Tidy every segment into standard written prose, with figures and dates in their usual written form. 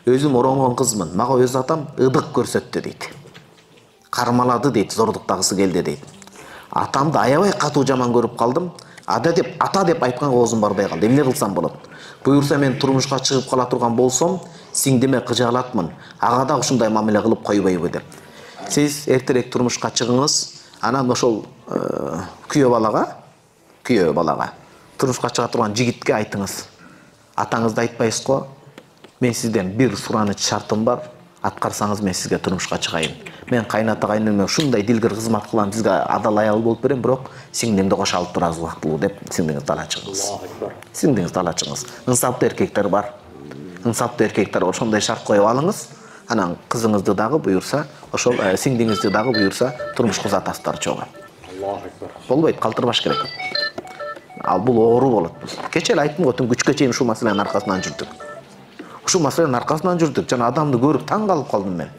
Өзүм оронгон кызмын. Мага өз атам ыдык көрсөттү дейт. Кармалады дейт, зордуктагысы келди дейт. Атамды аябай катуу жаман көрүп калдым. Ата деп айтканга оозум барбай калды. Эмне кылсам болот? Буюрса мен турмушка чыгып кала турган болсом, сиңдиме кыжаалатмын. Ага да ушундай мамиле кылып койбойбу деп. Сиз эртерээк турмушка чыгыңыз, анан ошол күйөө балага турмушка чыга турган жигитке айтыңыз. Атаңызды айтпайсыз го? Мен сизден бир сураныч шартым бар. Аткарсаңыз мен сизге турмушка чыгайын. Мен кайната кайнеме ушундай дилгир кызмат кылам, сизге адал аял болуп берем, бирок сиңдимди кошо алып турабыз убактылуу деп сиңдиңизди ала чыгыңыз. Сиңдиңизди ала чыгыңыз. Инсаптуу эркектер бар. Инсаптуу эркектер ошондой шарт коюп алыңыз. Анан кызыңызды дагы буюрса, ошол сиңдиңизди дагы буюрса турмуш кузатасыздар чогуу. Болбойт, калтырбаш керек. Ал бул оору болот. Кече эле айттым го, түн күчкө чейин ушул маселенин аркасынан жүрдүк. Ушул маселенин аркасынан жүрдүк. Жана адамды көрүп таң калып калдым мен.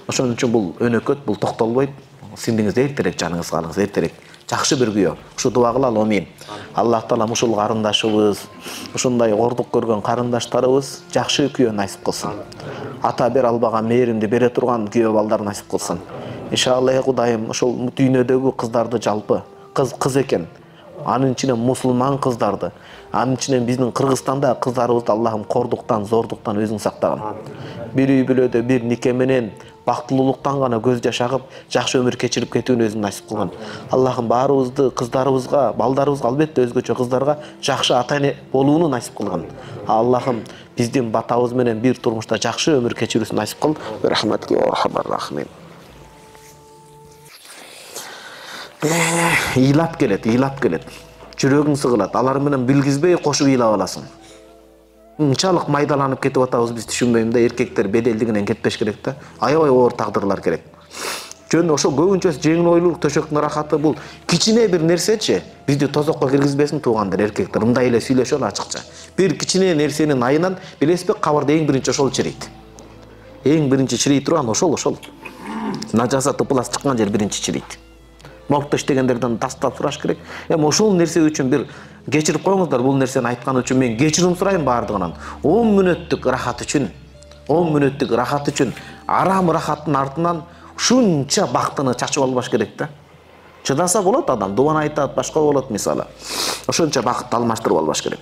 Ошон үчүн бул өнөкөт, бул токтолбойт. Сиңдиңизди эртерээк жаныңызга алыңыз, эртерээк. Жакшы бир күйөө. Ушу дуа кылалы, амин. Аллах таала ушул карындашыбыз, ушундай ордук көргөн карындаштарыбыз жакшы күйөө насип кылсын. Ата бер албаган мээримди бере турган күйөө балдар насип кылсын. Иншалла Кудайым ошол дүйнөдөгү кыздарды жалпы, кыз экен. Анын ичинен мусулман кыздарды, анын ичинен биздин Кыргызстанда кыздарыбызды Аллахым кордуктан, зордуктан өзүң сактагын. Bir үй бүлөдө бир нике менен бактылуулуктан гана көз жаш агып, жакшы өмүр кечирип кетүүнү өзүң насип кылгын. Аллахым баарыбызды, кыздарыбызга, балдарыбызга, албетте өзгөчө кыздарга жакшы ата-эне болууну насип кылгын. Аллахым биздин батабыз менен бир турмушта жакшы өмүр кечирүүсүн насип кыл. Рахматке архамар рахимин. Ыйлап келет. Жүрөгүң сыгылат. Алар менен билгизбей кошуп ыйлап аласың. Унчалык майдаланып кетип атабыз, биз түшүнбөйм да, эркектер беделдигинен кетпеш керек да. Аябай оор тагдырлар керек. Жөн ошо көбүнчөсү жеңил ойлуу, төшөктүн рахаты бул кичине бир нерсечи бизди тозокко киргизбесин туугандар, эркектер. Мындай эле сүйлөшөлү ачыкча. Бир кичине нерсенин айынан билесизби, кабарда эң биринчи ошол чирейт. Эң биринчи чирей турган ошол. Нажаса тыпылас чыккан жер биринчи чирейт. Моктош дегендерден тастап сураш керек. Эми ошол нерсе үчүн бир кечирип коюңуздар, бул нерсени айткан үчүн мен кечирим сурайм бардыгынан. 10 мүнөттүк рахат үчүн, арам рахаттын артынан ушунча бактыны чачып албаш керек да. Чыдаса болот адам, дуаны айтат, башка болот мисалы. Ошончо бакытты алмаштырып албаш керек.